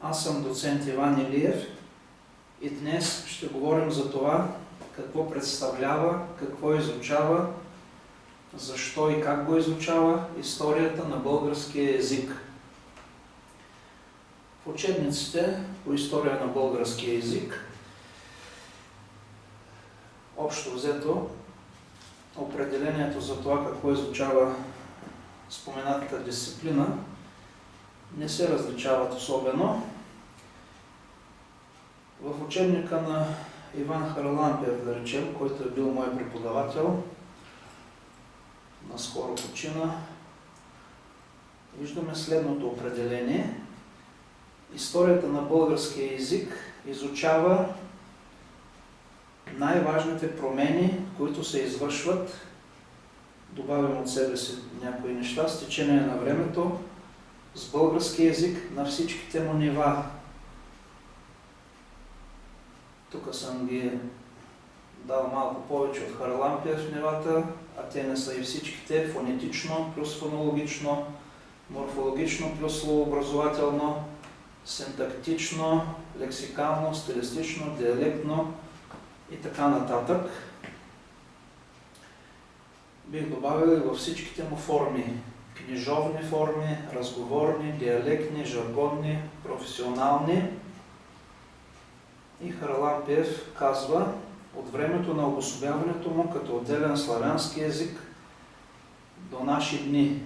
Аз съм доцент Иван Илиев и днес ще говорим за това какво представлява, какво изучава, защо и как го изучава историята на българския език. В учебниците по история на българския език общо взето определението за това какво изучава споменатата дисциплина не се различават особено. В учебника на Иван Харалампиев, да речем, който е бил мой преподавател, наскоро почина, виждаме следното определение. Историята на българския език изучава най-важните промени, които се извършват, добавям от себе си някои неща, с течение на времето, с български език на всичките му нива. Тук съм ги дал малко повече от Харалампиев нивата, а те не са и всичките: фонетично плюс фонологично, морфологично плюс словообразователно, синтактично, лексикално, стилистично, диалектно и така нататък. Бих добавил и във всичките му форми: книжовни форми, разговорни, диалектни, жаргонни, професионални. И Харалампиев казва: от времето на обособяването му като отделен славянски език до наши дни.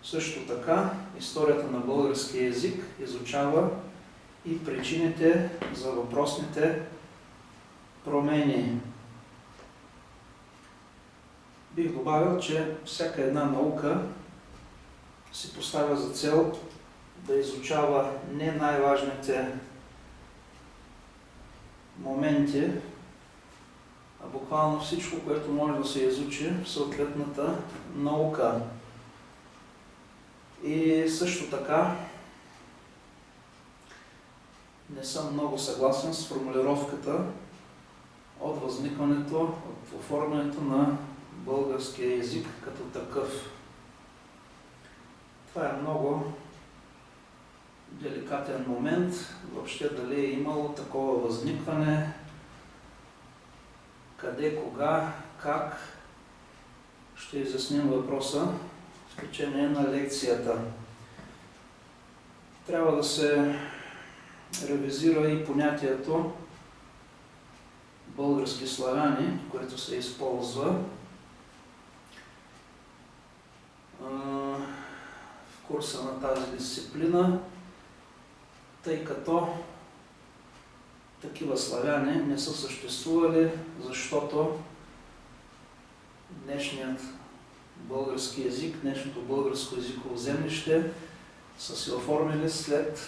Също така историята на българския език изучава и причините за въпросните промени. Бих добавил, че всяка една наука си поставя за цел да изучава не най-важните моменти, а буквално всичко, което може да се изучи в съответната наука. И също така не съм много съгласен с формулировката от възникването, от оформянето на българския език като такъв. Това е много деликатен момент, въобще дали е имало такова възникване, къде, кога, как. Ще изясним въпроса в течение на лекцията. Трябва да се ревизира и понятието български славяни, което се използва в курса на тази дисциплина, тъй като такива славяни не са съществували, защото днешният български език, днешното българско езиково землище са се оформили след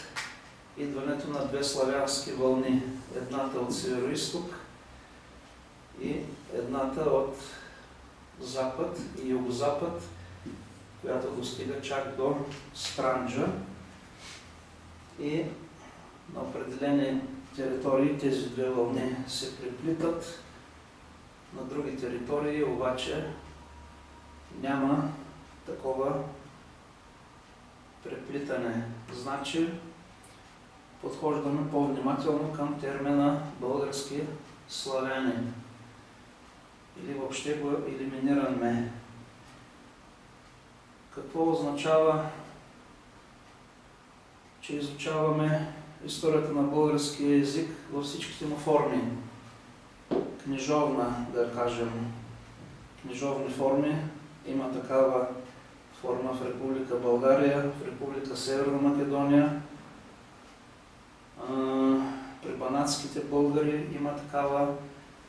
идването на две славянски вълни. Едната от северо-изток и едната от запад и югозапад, която достига чак до Странджа. И на определени територии тези две вълни се преплитат, на други територии обаче няма такова преплитане. Значи подхождаме по-внимателно към термина български славяни или въобще го елиминираме. Какво означава, че изучаваме историята на българския език във всичките му форми? Книжовна, да кажем, книжовни форми. Има такава форма в Република България, в Република Северна Македония. При банатските българи има такава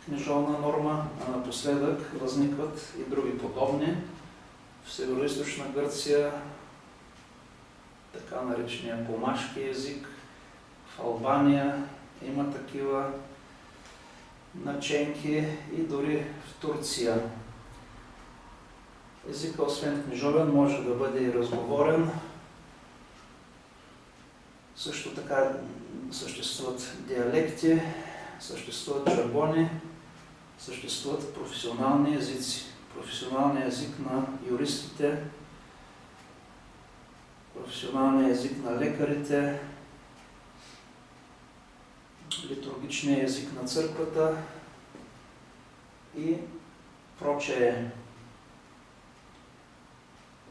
книжовна норма, а напоследък възникват и други подобни. В Североизточна Гърция така наречения помашки език, в Албания има такива наченки и дори в Турция. Езика, освен книжовен, може да бъде и разговорен. Също така съществуват диалекти, съществуват жаргони, съществуват професионални езици. Професионалният език на юристите, професионалният език на лекарите, литургичния език на църквата и прочее.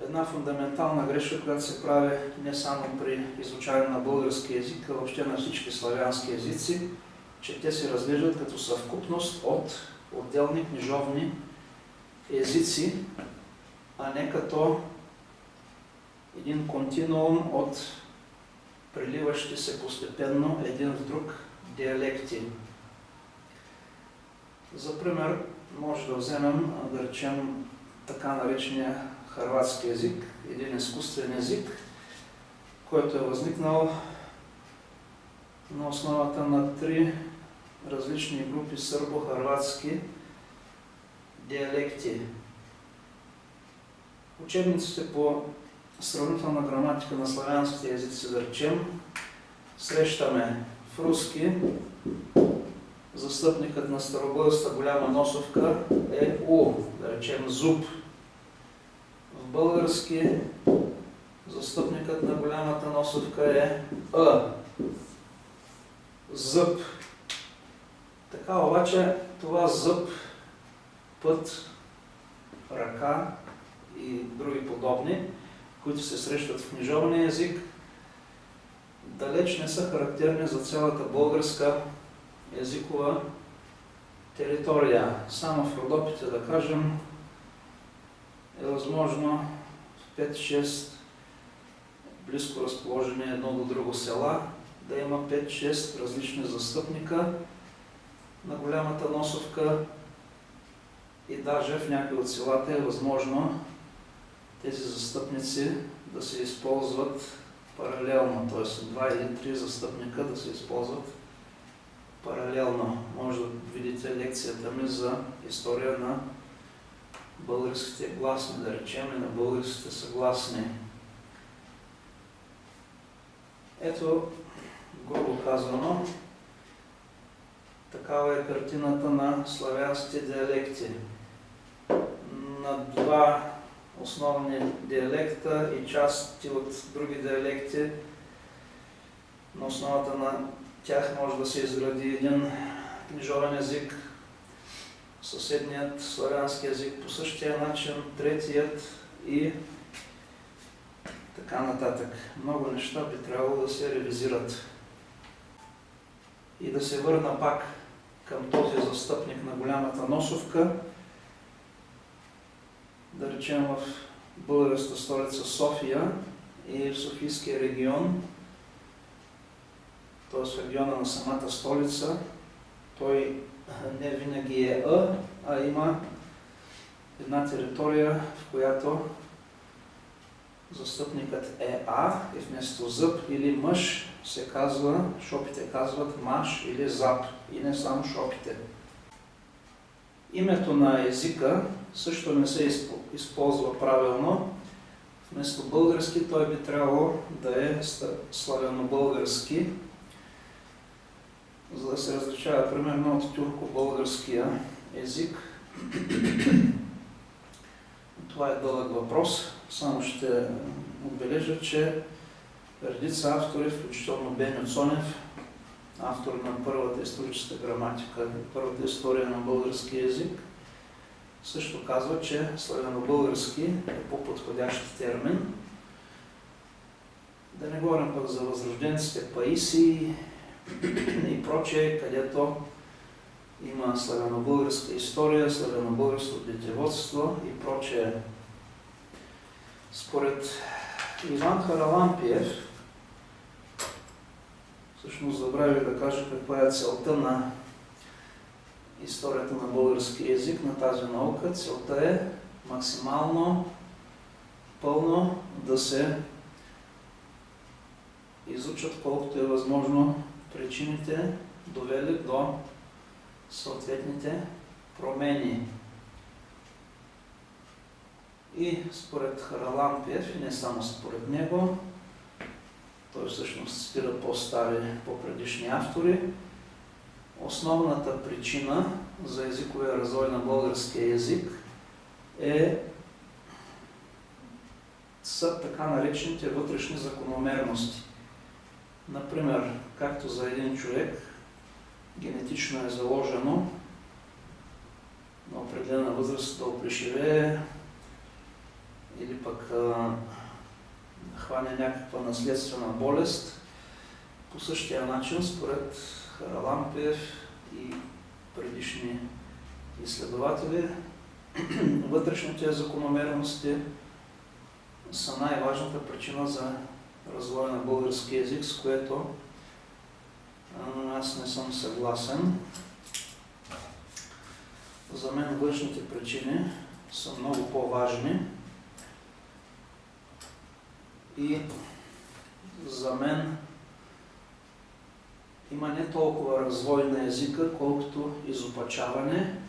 Една фундаментална грешка, която се прави не само при изучаване на български език, а въобще на всички славянски езици, че те се разглеждат като съвкупност от отделни книжовни езици, а не като един континуум от преливащи се постепенно един в друг диалекти. За пример, може да вземем, да речем, така наречения хърватски език, един изкуствен език, който е възникнал на основата на 3 различни групи сърбо-хърватски диалекти. Учебниците по сравнителна граматика на славянските езици, да речем, срещаме в руски застъпникът на старобългарската голяма носовка е У, да речем зуб. В български застъпникът на голямата носовка е зъб. Така обаче това зъб, път, ръка и други подобни, които се срещат в книжовния език, далеч не са характерни за цялата българска езикова територия. Само в Родопите, да кажем, е възможно в 5-6 близко разположени едно до друго села да има 5-6 различни застъпника на голямата носовка и даже в някои от селата е възможно тези застъпници да се използват паралелно, т.е. 2 или 3 застъпника да се използват паралелно. Може да видите лекцията ми за история на българските гласни, да речем, и на българските съгласни. Ето, грубо казано, такава е картината на славянските диалекти. На 2 основни диалекта и части от други диалекти, на основата на тях може да се изгради един книжовен език, съседният славянски език по същия начин, третият и така нататък. Много неща би трябвало да се ревизират. И да се върна пак към този застъпник на голямата носовка, да речем в българската столица София и в Софийския регион, т.е. в региона на самата столица, той не винаги е а има една територия, в която застъпникът е и вместо зъб или мъж се казва, шопите казват маш или зап, и не само шопите. Името на езика също не се използва правилно. Вместо български той би трябвало да е славяно-български, за да се различава примерно от тюрко-българския език. Това е дълъг въпрос. Само ще отбележа, че редица автори, включително Беньо Цонев, автор на първата историческа граматика, първата история на български език, също казва, че славяно-български е по-подходящ термин. Да не говорим пък за възрожденците Паисий и прочее, където има славяно-българска история, славяно-българско детеводство и прочее. Според Иван Харалампиев, всъщност забравих да кажа каква е целта на историята на български език, на тази наука. Целта е максимално пълно да се изучат колкото е възможно причините, довели до съответните промени. И според Харалампиев, и не само според него, той всъщност цитира по-стари, по-предишни автори, основната причина за езиковия развой на българския език са така наречените вътрешни закономерности. Например, както за един човек генетично е заложено на определена възраст да преживее или пък хване някаква наследствена болест. По същия начин, според Харалампиев и предишни изследователи, вътрешните закономерности са най-важната причина за развоя на български език, с което аз не съм съгласен. За мен външните причини са много по-важни и за мен има не толкова развой на езика, колкото изопачаване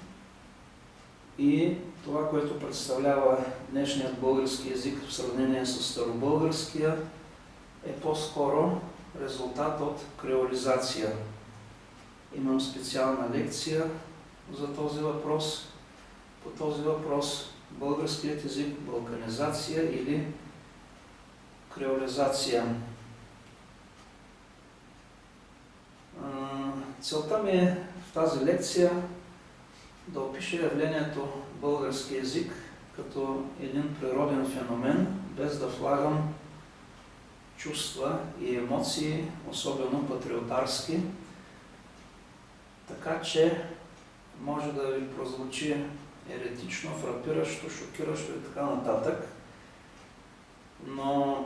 и това, което представлява днешният български език в сравнение с старобългарския, е по-скоро резултат от креолизация. Имам специална лекция за този въпрос. По този въпрос българският език, балканизация или креолизация. Целта ми е в тази лекция да опиша явлението български език като един природен феномен, без да влагам чувства и емоции, особено патриотарски, така че може да ви прозвучи еретично, фрапиращо, шокиращо и така нататък, но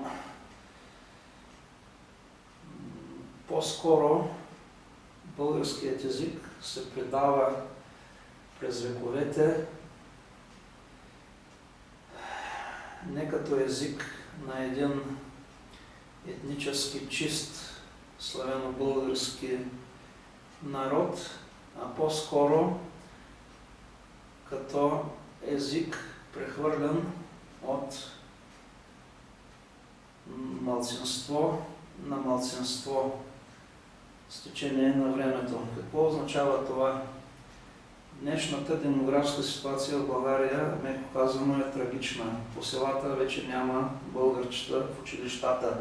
по-скоро българският език се предава през вековете не като език на един етнически чист славяно-български народ, а по-скоро като език прехвърлен от малцинство на малцинство с течение на времето. Какво означава това? Днешната демографска ситуация в България, меко казано, е трагична. По селата вече няма българчета в училищата.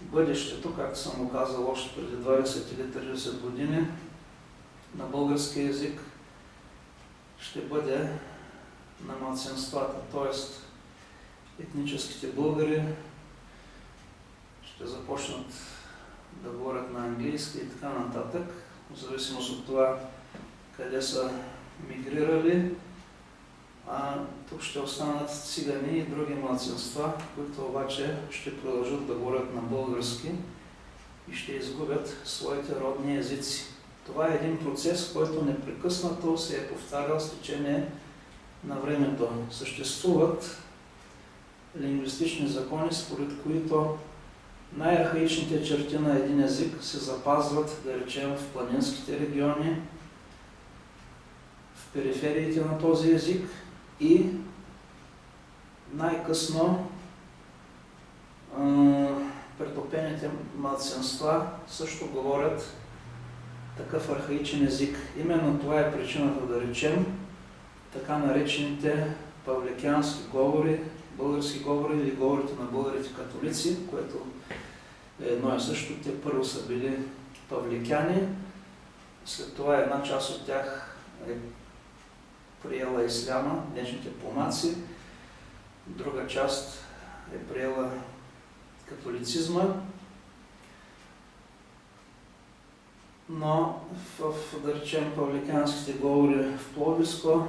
Бъдещето, както съм го казал още преди 20 или 30 години, на български език ще бъде на малцинствата, т.е. етническите българи ще започнат да говорят на английски и така нататък, в зависимост от това къде са мигрирали, а тук ще останат цигани и други малцинства, които обаче ще продължат да говорят на български и ще изгубят своите родни езици. Това е един процес, който непрекъснато се е повтарял с течение на времето. Съществуват лингвистични закони, според които най-архаичните черти на един език се запазват, да речем, в планинските региони, в перифериите на този език и най-късно претопените малцинства също говорят такъв архаичен език. Именно това е причината, да речем, така наречените павликянски говори, български говори или говорите на българите католици, което е едно и също. Те първо са били павликяни, след това една част от тях е приела исляма, днешните помаци, друга част е приела католицизма, но да речем, павликянските говори в Пловдивско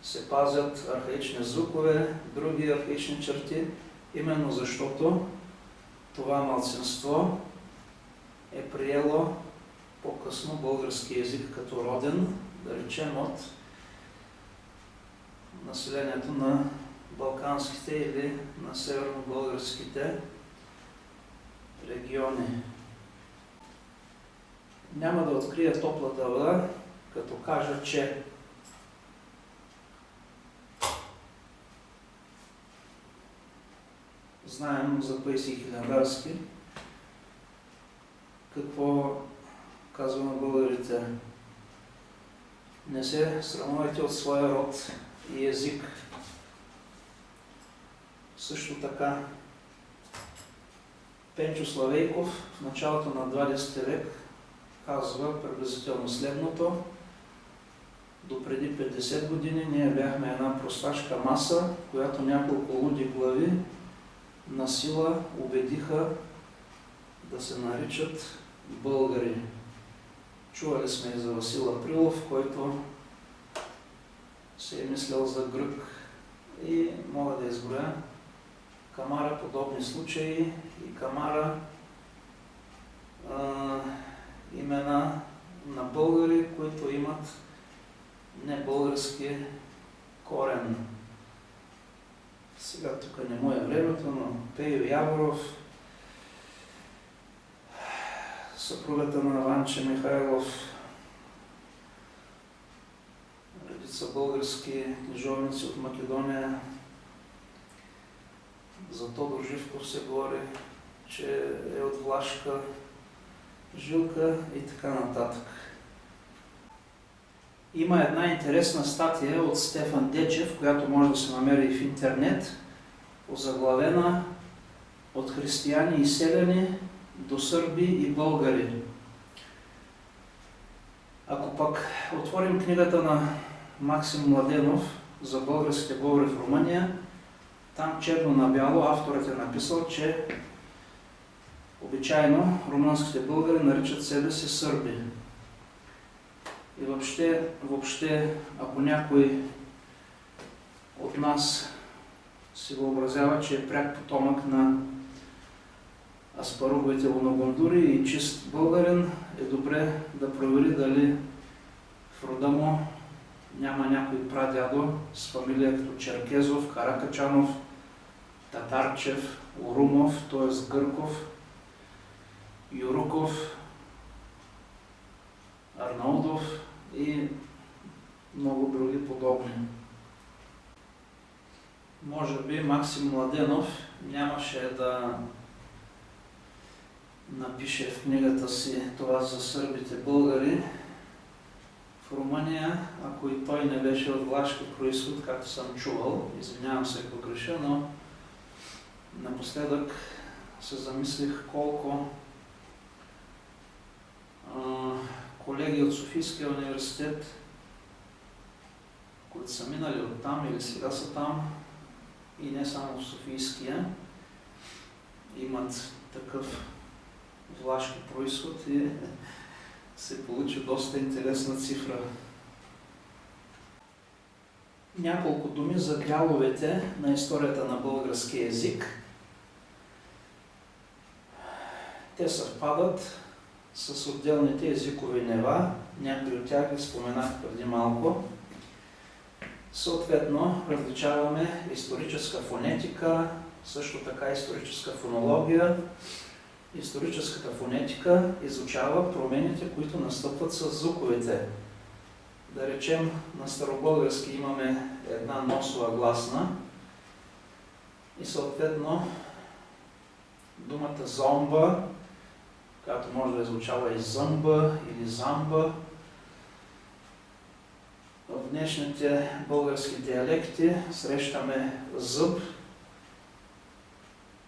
се пазят архаични звукове, други архаични черти, именно защото това малцинство е приело по-късно български език като роден, да речем, от населението на балканските или на северно-българските региони. Няма да открия топлата вода, като кажа, че знаем за Паисий Хилендарски какво казваме българите. Не се срамувайте от своя род и език. Също така Пенчо Славейков в началото на 20 век казва приблизително следното. До преди 50 години ние бяхме една просташка маса, която няколко луди глави на сила убедиха да се наричат българи. Чували сме и за Васил Априлов, който се е мислял за грък, и мога да изброя камара подобни случаи и камара имена на българи, които имат небългарски корен. Сега тук не му е времето, но Пейо Яворов, съпругата на Ванче Михайлов, редица български книжовници от Македония. За Тодор Живков се говори, че е от влашка жилка и така нататък. Има една интересна статия от Стефан Дечев, която може да се намери и в интернет, озаглавена "От християни и селяни до сърби и българи". Ако пък отворим книгата на Максим Младенов за българските българи в Румъния, там черно на бяло авторът е написал, че обичайно румънските българи наричат себе си сърби. И въобще, ако някой от нас си въобразява, че е пряк потомък на Аспаруговите луногундури и чист българин, е добре да провери дали в рода му няма някой прадядо с фамилия като Черкезов, Каракачанов, Татарчев, Орумов, т.е. Гърков, Юруков, Арнаудов и много други подобни. Може би Максим Младенов нямаше да напише в книгата си това за сърбите българи в Румъния, ако и той не беше от влашки произход, както съм чувал. Извинявам се, ако греша, но напоследък се замислих колко колеги от Софийския университет, които са минали оттам или сега са там, и не само в Софийския, имат такъв влашки произход и се получи доста интересна цифра. Няколко думи за дяловете на историята на българския език. Те съвпадат с отделните езикови нива, някои от тях ги споменах преди малко. Съответно, различаваме историческа фонетика, също така историческа фонология. Историческата фонетика изучава промените, които настъпват с звуковете. Да речем, на старобългарски имаме една носова гласна и съответно думата зомба, която може да звучава и зъмба или замба. В днешните български диалекти срещаме зъб,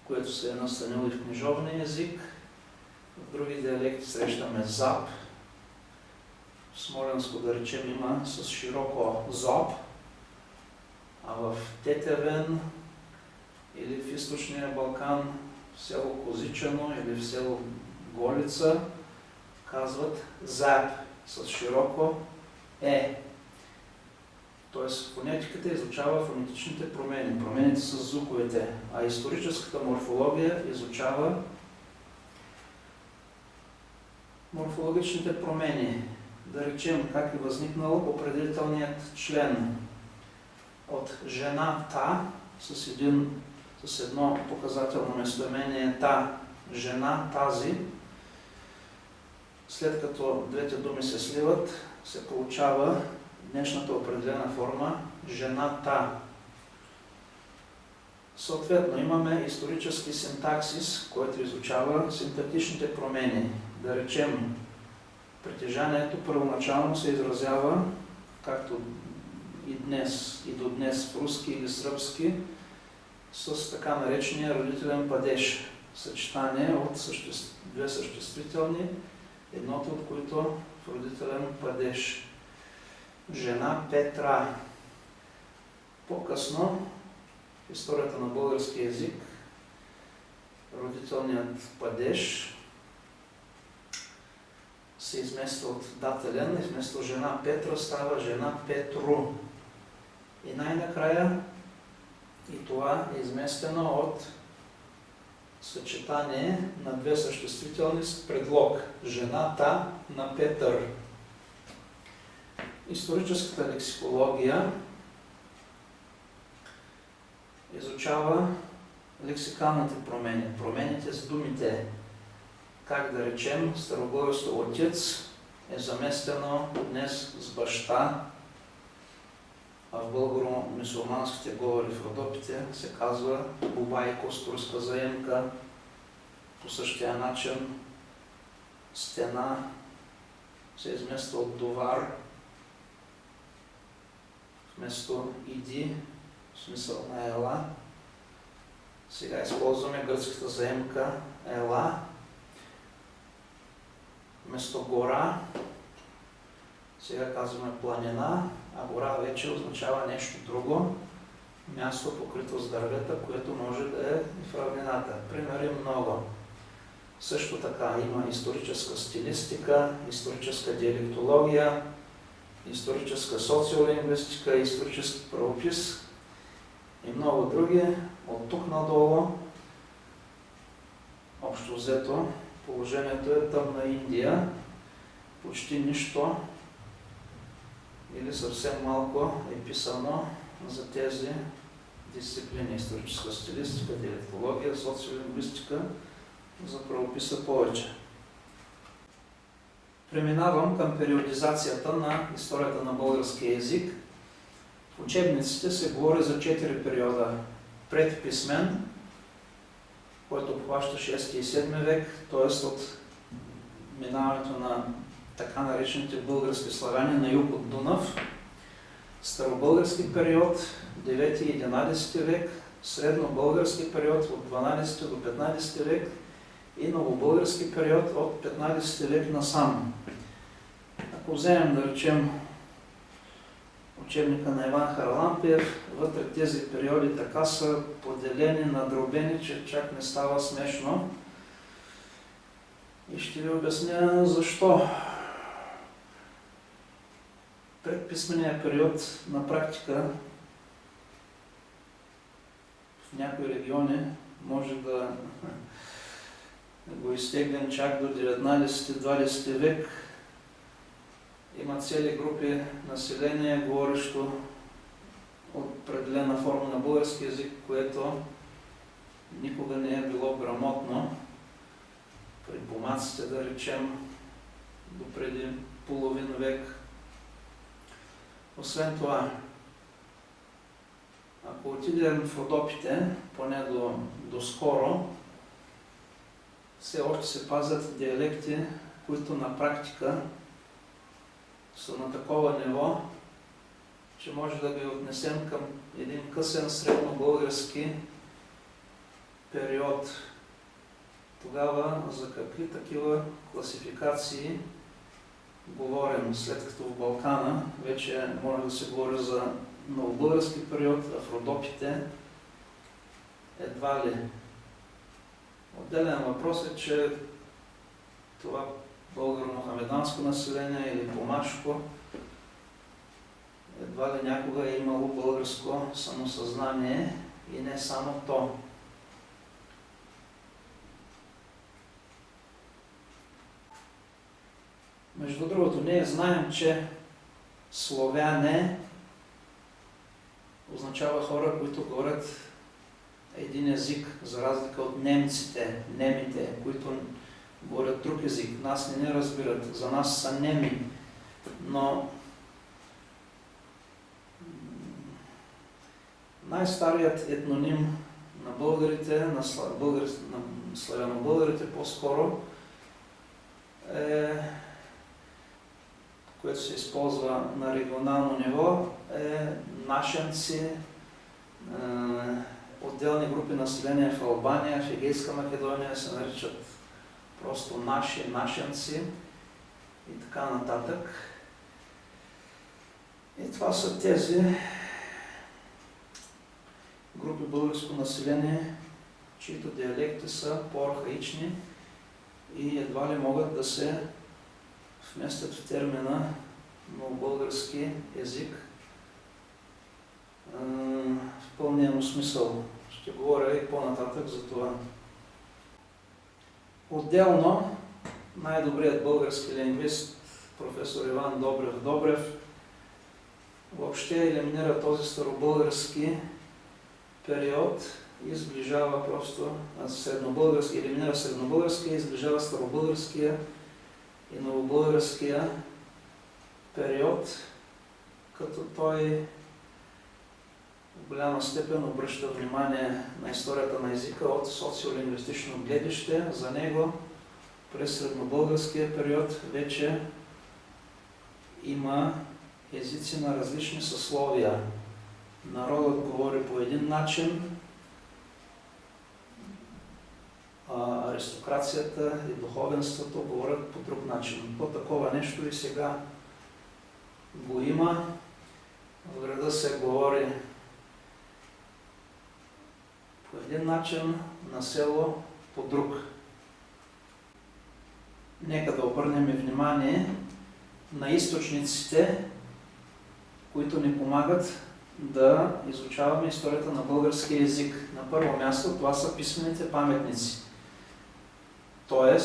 което се е настанило и в книжовния език. В други диалекти срещаме зап. В смолянско, да речем, има с широко зоб, а в Тетевен или в източния Балкан, в село Козичано или в село Голица, казват зап с широко е. Тоест фонетиката изучава фонетичните промени, промените с звуковете, а историческата морфология изучава морфологичните промени. Да речем как е възникнал определителният член от жената с едно показателно местоимение та, жена, тази. След като двете думи се сливат, се получава днешната определена форма жената. Съответно, имаме исторически синтаксис, който изучава синтактичните промени. Да речем, притежанието първоначално се изразява, както и днес, и до днес в руски или сръбски, с така наречения родителен падеж. Съчетание от две съществителни едното от които в родителен падеж. Жена Петра. По-късно в историята на български език родителният падеж се измества от дателен и вместо жена Петра става жена Петру. И най-накрая и това е изместено от съчетание на две съществителни с предлог. Жената на Петър. Историческата лексикология изучава лексикалните промени, промените с думите. Как да речем, старобългарското отец е заместено днес с баща, а в българо-мюсюлманските говори в Родопите се казва бубайко с турска заемка. По същия начин стена се измества от довар вместо иди, в смисъл на ела. Сега използваме гръцката заемка ела. Вместо гора, сега казваме планина, а гора вече означава нещо друго. Място покрито с дървета, което може да е в равнината. Примери много. Също така има историческа стилистика, историческа диалектология, историческа социолингвистика, исторически правопис и много други. От тук надолу, общо взето, положението е тъмна Индия. Почти нищо или съвсем малко е писано за тези дисциплини. Историческа стилистика, диалектология, социолингвистика, за правописа повече. Преминавам към периодизацията на историята на българския език. В учебниците се говори за 4 периода. Предписмен, който обхваща 6 и 7 век, т.е. от минаването на така наречените български славяни на юг от Дунав. Старобългарски период, 9 и 11 век, среднобългарски период от 12 до 15 век и новобългарски период от 15 век насам. Ако вземем да речем учебника на Иван Харлампиев, вътре тези периоди така са поделени, надробени, че чак не става смешно. И ще ви обясня защо. Предписменият период на практика в някои региони може да го изтеглим чак до 19-20 век. Има цели групи население, говорещо определена форма на български език, което никога не е било грамотно. При помаците, да речем, допреди половин век. Освен това, ако отидем в Родопите, поне до скоро, все още се пазят диалекти, които на практика са на такова ниво, че може да ги отнесем към един късен среднобългарски период. Тогава за какви такива класификации говорим, след като в Балкана вече може да се говори за новобългарски период, а в Родопите едва ли. Отделен въпрос е, че това българо-мохамеданско население или помашко едва ли някога е имало българско самосъзнание и не само то. Между другото, ние знаем, че славяне означава хора, които говорят един език, за разлика от немците, немите, които говорят друг език. Нас не разбират, за нас са неми. Но най-старият етноним на българите, на славяно-българите по-скоро, което се използва на регионално ниво, е нашенци, отделни групи население в Албания, в Егейска Македония се наричат просто наши, нашенци и така нататък. И това са тези групи българско население, чието диалекти са по-архаични и едва ли могат да се вместят в термина новобългарски език в пълния му смисъл. Ще говоря и по-нататък за това. Отделно, най-добрият български лингвист, професор Иван Добрев, въобще елиминира този старобългарски период и сближава просто среднобългарски, елиминира среднобългарския и сближава старобългарския и новобългарския период, като той в голяма степен обръща внимание на историята на езика от социолингвистично гледище. За него през среднобългарския период вече има езици на различни съсловия. Народът говори по един начин, а аристокрацията и духовенството говорят по друг начин. По такова нещо и сега го има. В града се говори по един начин, на село по друг. Нека да обърнем внимание на източниците, които ни помагат да изучаваме историята на българския език. На първо място това са писмените паметници, т.е.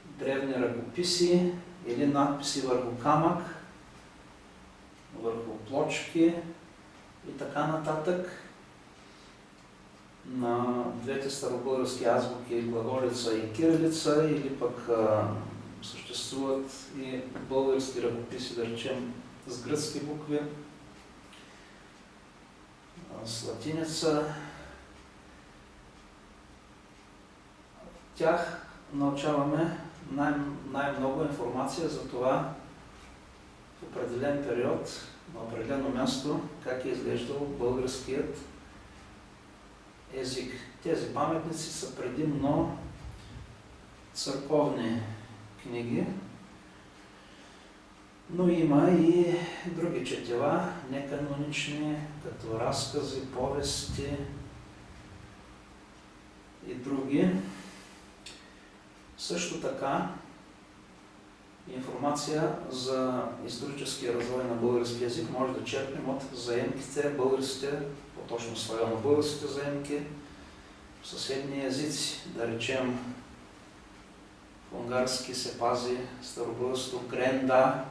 древни ръкописи или надписи върху камък, върху плочки и така нататък на двете старобългарски азбуки, глаголица и кирилица, или пък съществуват и български ръкописи, да речем, с гръцки букви, с латиница. В тях научаваме най-много информация за това в определен период, на определено място, как е изглеждал българският език. Тези паметници са предимно църковни книги, но има и други четива, неканонични, като разкази, повести и други. Също така информация за историческия развой на български език може да черпим от заемките, българските, по-точно славяно-българските заемки в съседни езици. Да речем, в унгарски се пази старобългарското гренда,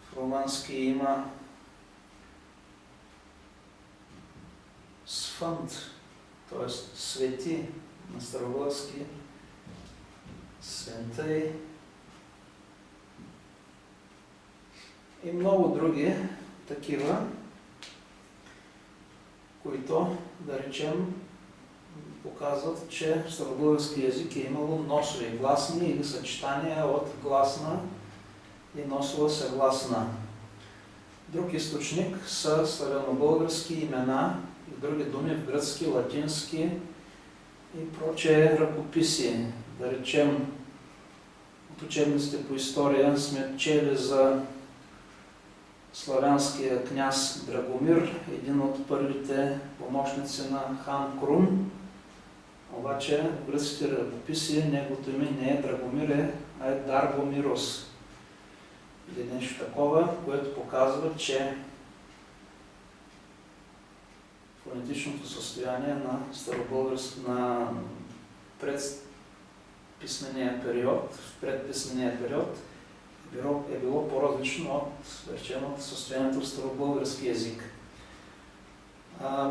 в румънски има сфънт, т.е. свети, на старобългарски свентай и много други такива, които, да речем, показват, че в старобългарски език е имало носови гласни или съчетания от гласна и носова съгласна. Друг източник са славянобългарски имена и други думи в гръцки, латински и прочее ръкописи. Да речем, от учебниците по история сме чели за славянския княз Драгомир, един от първите помощници на хан Крум. Обаче в гръцките ръкописи неговото име не е Драгомир, а е Дарбомирос. Или нещо такова, което показва, че фонетичното състояние на старобългарски, на предписмения период е било по-различно от състоянието в старобългарски език.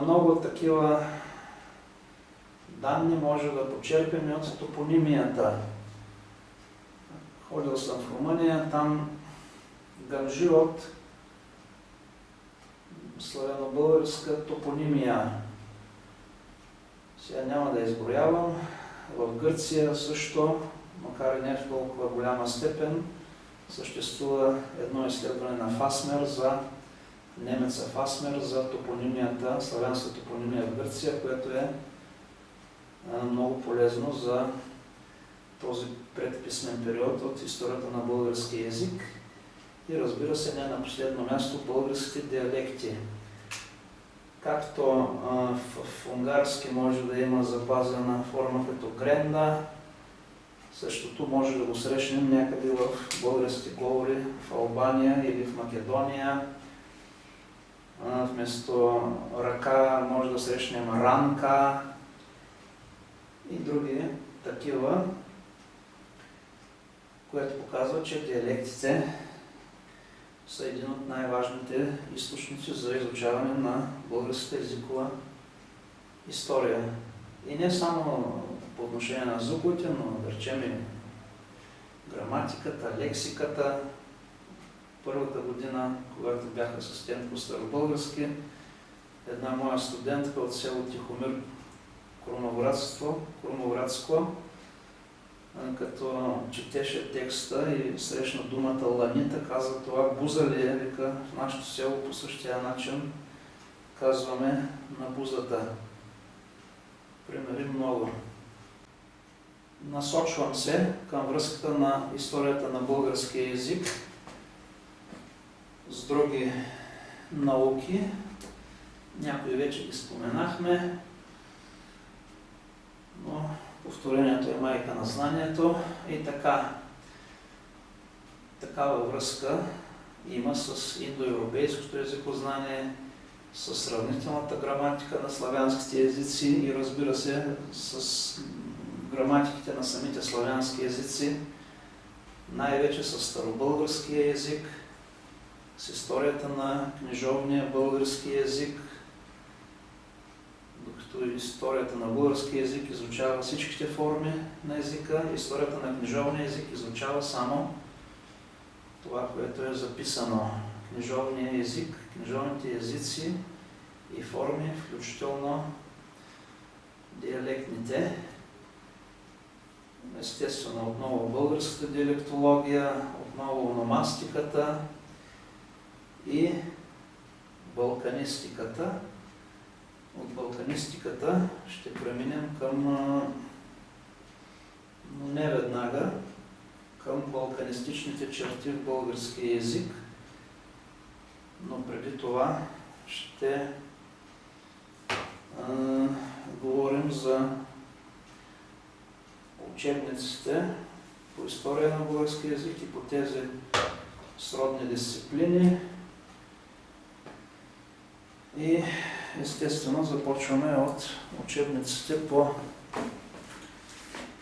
Много такива данни може да почерпим от топонимията. Ходил съм в Румъния, там гъмжи от славянобългарска топонимия. Сега няма да изброявам. В Гърция също, макар и не в толкова голяма степен, съществува едно изследване на Фасмер за немеца Фасмер за топонимията, славянска топонимия в Гърция, което е много полезно за този предписмен период от историята на българския език. И разбира се, не на последно място, българските диалекти. Както в унгарски може да има запазена форма като кренда, същото може да го срещнем някъде в българските говори в Албания или в Македония. Вместо ръка може да срещнем ранка и други такива, което показва, че диалектите са един от най-важните източници за изучаване на българската езикова история. И не само по отношение на звуковете, но да речем и граматиката, лексиката. Първата година, когато бях асистент по старобългарски, една моя студентка от село Тихомир, Крумовградско, като четеше текста и срещна думата ланита, каза: това буза ли е? Вика, в нашето село по същия начин казваме на бузата. Примери много. Насочвам се към връзката на историята на българския език с други науки. Някои вече ги споменахме, но повторението е майка на знанието и такава връзка има с индоевропейското езикознание, с сравнителната граматика на славянските езици и разбира се с граматиките на самите славянски езици, най-вече с старобългарския език, с историята на книжовния български език, докато историята на български език изучава всичките форми на езика, историята на книжовния език изучава само това, което е записано. Книжовния език, книжовните езици и форми, включително диалектните. Естествено, отново българската диалектология, отново ономастиката и балканистиката. От балканистиката ще преминем към, но не веднага, към балканистичните черти в българския език, но преди това ще говорим за учебниците по история на българския език и по тези сродни дисциплини. И естествено започваме от учебниците по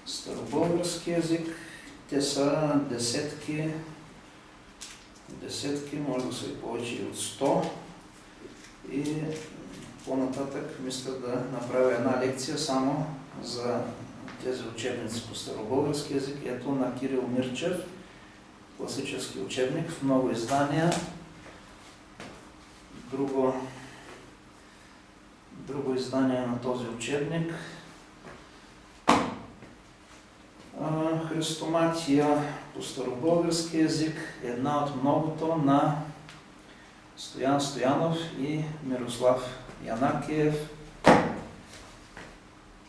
старобългарски език. Те са десетки, може да са и повече и от 100. И по-нататък мисля да направя една лекция само за тези учебници по старобългарски език. Ето на Кирил Мирчев, класически учебник в много издания. Друго издание на този учебник. Христоматия по старобългарски език, една от многото на Стоян Стоянов и Мирослав Янакиев.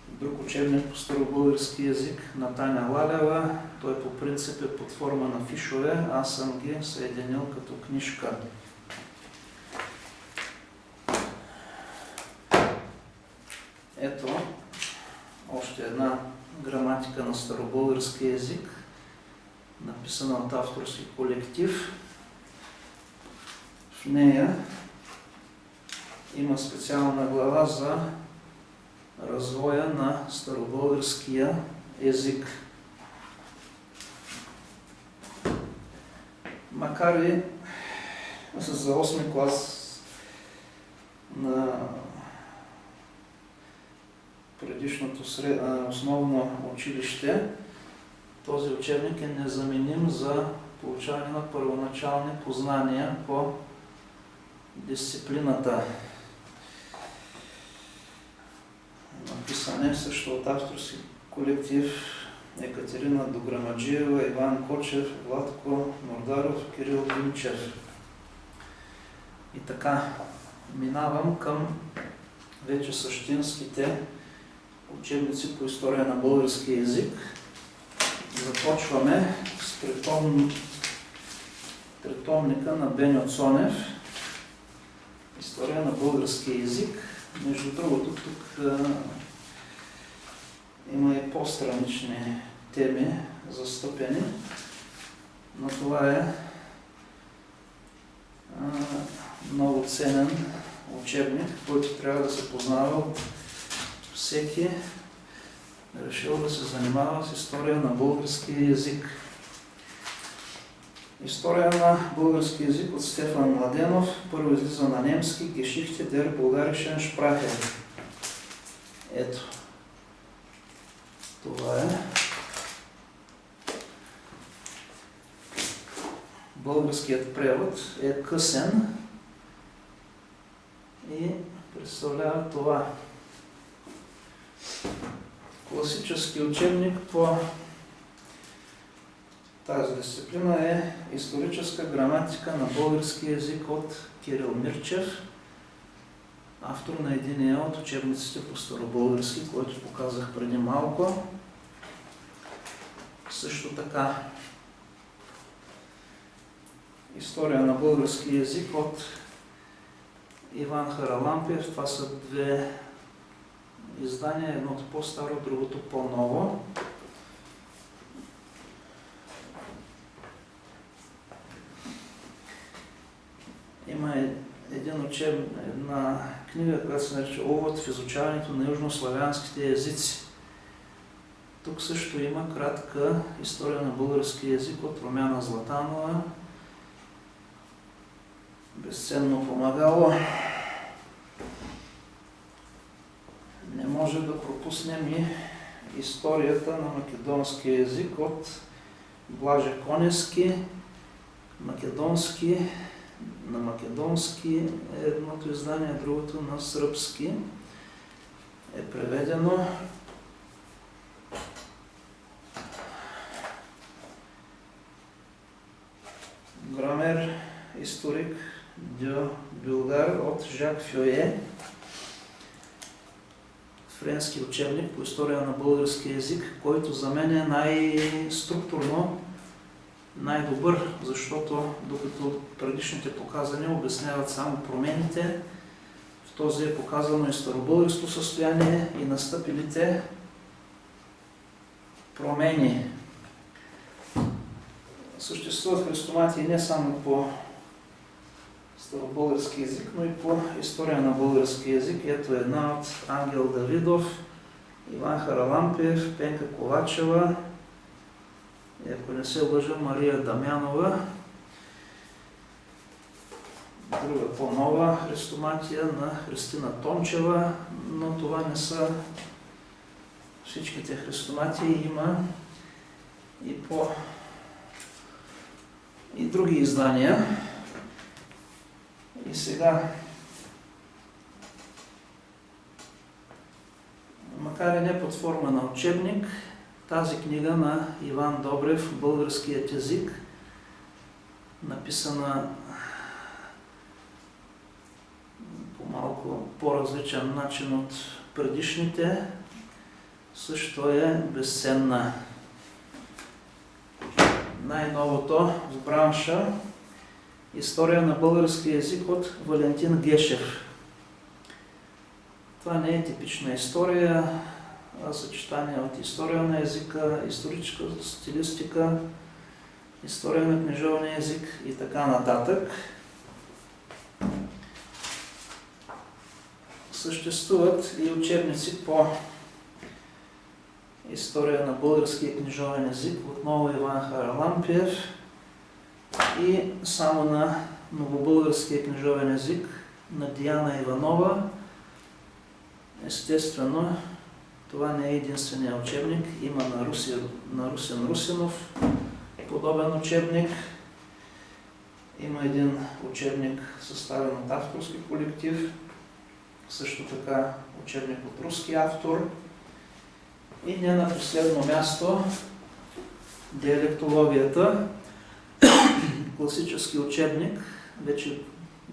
Друг учебник по старобългарски език на Таня Лалева. Той по принцип е под форма на фишове, аз съм ги съединил като книжка. Ето още една граматика на старобългарски език, написана от авторски колектив. В нея има специална глава за развоя на старобългарския език. Макар и за 8 клас на предишното основно училище, този учебник е незаменим за получаване на първоначални познания по дисциплината. Написане също от авторски колектив Екатерина Дограмаджиева, Иван Кочев, Владко Мордаров, Кирил Димчев. И така, минавам към вече същинските учебници по история на български език. Започваме с тритомника на Беньо Цонев. История на български език. Между другото, тук има и по-странични теми застъпени, но това е много ценен учебник, който трябва да се познава от всеки решил да се занимава с история на български език. История на български език от Стефан Младенов. Първо излиза на немски Geschichte der Bulgarischen Sprache. Ето. Това е. Българският превод е късен и представлява това. Класически учебник по тази дисциплина е Историческа граматика на български език от Кирил Мирчев, автор на единия от учебниците по старобългарски, който показах преди малко. Също така История на български език от Иван Харалампиев. Това са две издания, едното по-старо, другото по-ново. Има една книга, която се нарича Увод в изучаването на южнославянските езици. Тук също има кратка история на български език от Румяна Златанова. Безценно помагало. Не може да пропуснем и историята на македонски език от Блаже Коневски. На македонски е едното издание, другото на сръбски е преведено. Грамер, историк дю Булгар от Жак Фьое. Френски учебник по история на български език, който за мен е най-структурно най-добър, защото докато предишните показания обясняват само промените, в този е показано и старобългарското състояние и настъпилите промени. Съществуват хрестоматии не само по старобългарски език, но и по история на български език. Ето една от Ангел Давидов, Иван Харалампиев, Пенка Ковачева, и ако не се лъжа, Мария Дамянова. Друга по-нова хрестоматия на Христина Тончева, но това не са всичките хрестоматии. Има и други издания. И сега, макар и не под форма на учебник, тази книга на Иван Добрев, Българският език, написана по малко по-различен начин от предишните, също е безценна. Най-новото в бранша История на български език от Валентин Гешев. Това не е типична история, а съчетание от история на езика, историческа стилистика, история на книжовния език и така нататък. Съществуват и учебници по история на българския книжовен език, отново Иван Харалампиев, и само на новобългарския книжовен език на Диана Иванова. Естествено, това не е единствения учебник. Има на Русин Русинов подобен учебник. Има един учебник, съставен от авторски колектив, също така учебник от руски автор. И не на последно място диалектологията, класически учебник, вече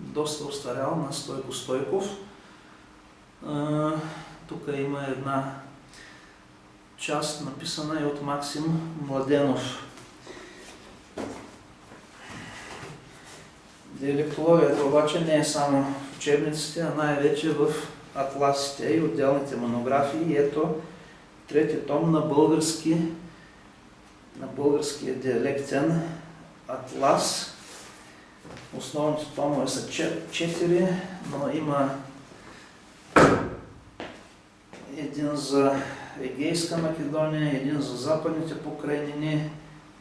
доста остарял, на Стойко Стойков. Тук има една част, написана и от Максим Младенов. Диалектологията обаче не е само в учебниците, а най-вече в атласите и отделните монографии. Ето трети том на българския диалектен атлас. Основните томове са 4, но има един за Егейска Македония, един за Западните покрайнини.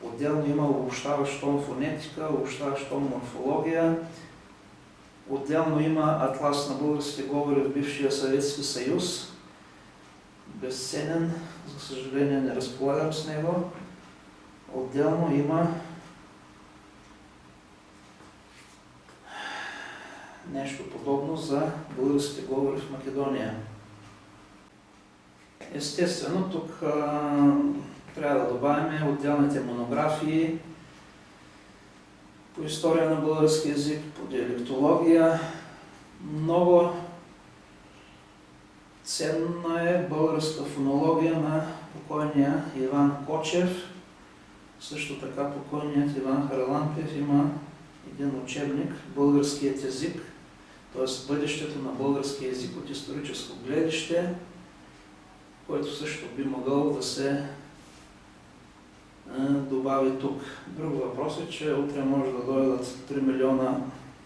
Отделно има обобщаващ том фонетика, обобщаващ том морфология. Отделно има атлас на българските говори в бившия Съветски съюз. Безценен, за съжаление не разполагам с него. Отделно има нещо подобно за българските говори в Македония. Естествено, тук трябва да добавим отделните монографии по история на български език, по диалектология. Много ценна е българска фонология на покойния Иван Кочев. Също така покойният Иван Харалампиев има един учебник «Българският език», т.е. бъдещето на българския език от историческо гледище, който също би могъл да се добави тук. Друг въпрос е, че утре може да дойдат 3 милиона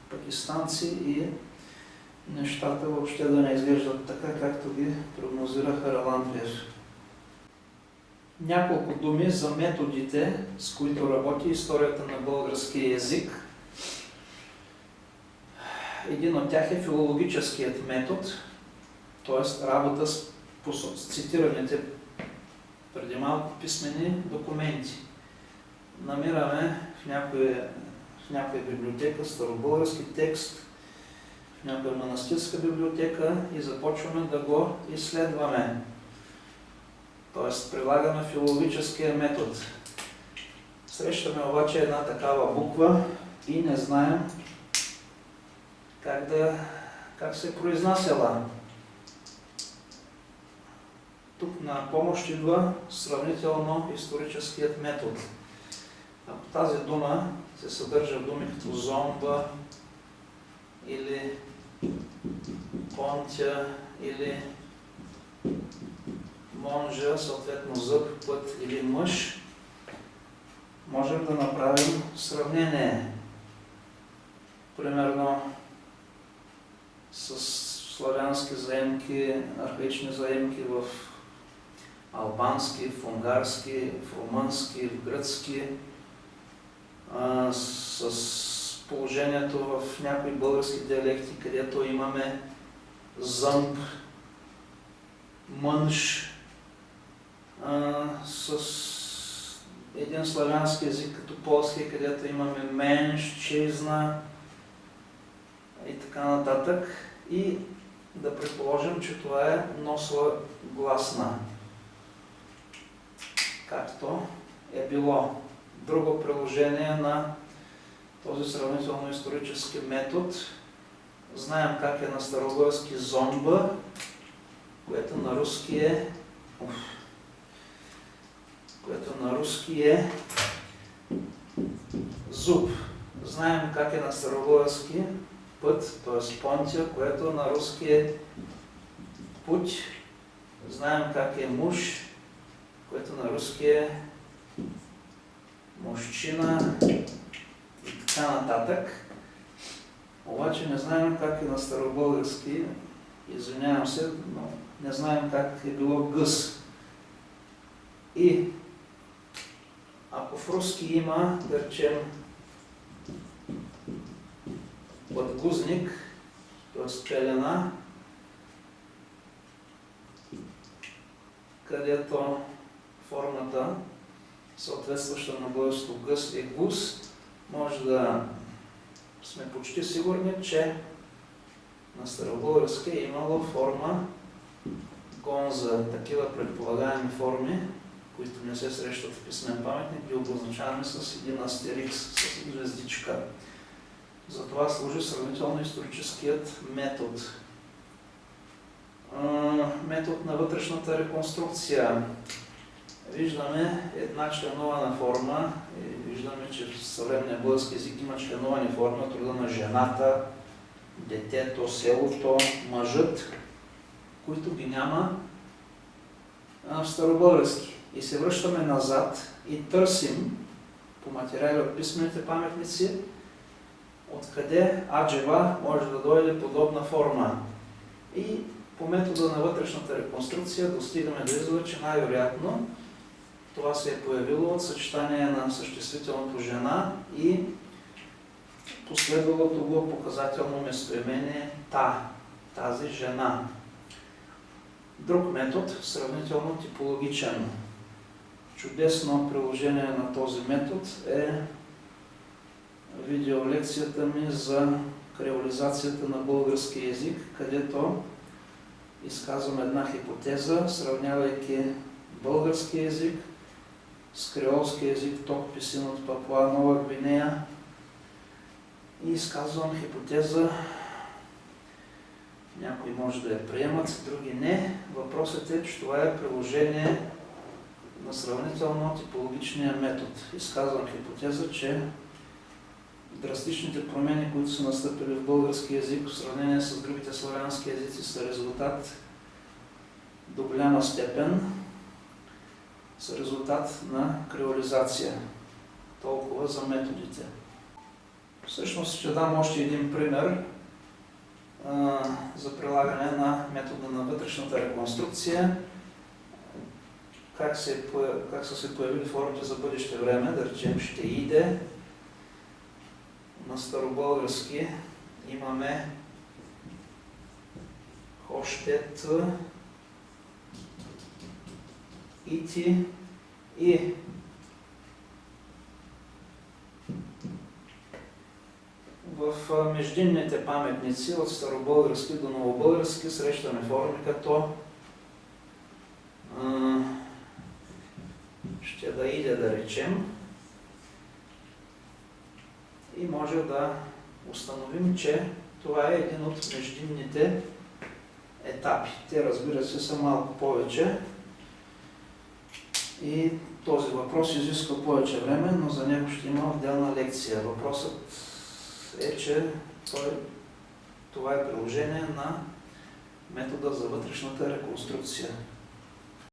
пакистанци и нещата въобще да не изглеждат така, както ги прогнозира Харалампиев. Няколко думи за методите, с които работи историята на българския език. Един от тях е филологическият метод, т.е. работа с цитираните преди малко писмени документи. Намираме в някоя библиотека старобългарски текст, в някоя манастирска библиотека и започваме да го изследваме. Т.е. прилагаме филологическия метод. Срещаме обаче една такава буква и не знаем как се е произнасяла. Тук на помощ идва сравнително историческият метод. Ако тази дума се съдържа в думи като зомба или понтя или монжа, съответно зъб, път или мъж, можем да направим сравнение. Примерно с славянски заемки, архаични заемки в албански, в унгарски, в румънски, в гръцки, с положението в някои български диалекти, където имаме зъмб, мънж, с един славянски език като полски, където имаме менш, чезна и така нататък. И да предположим, че това е носла гласна, както е било. Друго приложение на този сравнително исторически метод. Знаем как е на старобългарски зомба, което на руски е зуб. Знаем как е на старобългарски път, т.е. понтия, което на руски е путь. Знаем как е муж, което на руски е мужчина и така нататък. Обаче не знаем как е на старобългарски, извинявам се, но не знаем как е било гъс. И ако в руски има, да речем, подгузник, т.е. пелена, където формата, съответстваща на българското гъс, е гус, може да сме почти сигурни, че на старобългарски е имало форма гонза. Такива предполагаеми форми, които не се срещат в писмен паметник, ги обозначаваме с един астерикс, с звездичка. За това служи сравнително-историческият метод. Метод на вътрешната реконструкция. Виждаме една членована форма. Виждаме, че в съвременния български език има членовани форми от рода на жената, детето, селото, мъжът, които ги няма в старобългарски. И се връщаме назад и търсим по материали от писмените паметници, откъде аджева може да дойде подобна форма. И по метода на вътрешната реконструкция достигаме до извода, че най-вероятно това се е появило от съчетание на съществителното жена и последвалото го показателно местоимение тази жена. Друг метод, сравнително типологичен. Чудесно приложение на този метод е видеолекцията ми за креолизацията на български език, където изказвам една хипотеза, сравнявайки български език с креолски език, ток писин от Папуа Нова Гвинея, и изказвам хипотеза. Някои може да я приемат, други не. Въпросът е, че това е приложение на сравнително типологичния метод. Изказвам хипотеза, че драстичните промени, които са настъпили в български език в сравнение с другите славянски езици, са резултат до голяма степен на креолизация. Толкова за методите. Всъщност ще дам още един пример за прилагане на метода на вътрешната реконструкция. Как са се появили формите за бъдеще време, да речем ще иде. На старобългарски имаме хощет, ити и. В междинните паметници от старобългарски до новобългарски срещаме форми като ще да иде, да речем, и може да установим, че това е един от междинните етапи. Те, разбира се, са малко повече и този въпрос изисква повече време, но за него ще има отделна лекция. Въпросът е, че това е приложение на метода за вътрешната реконструкция.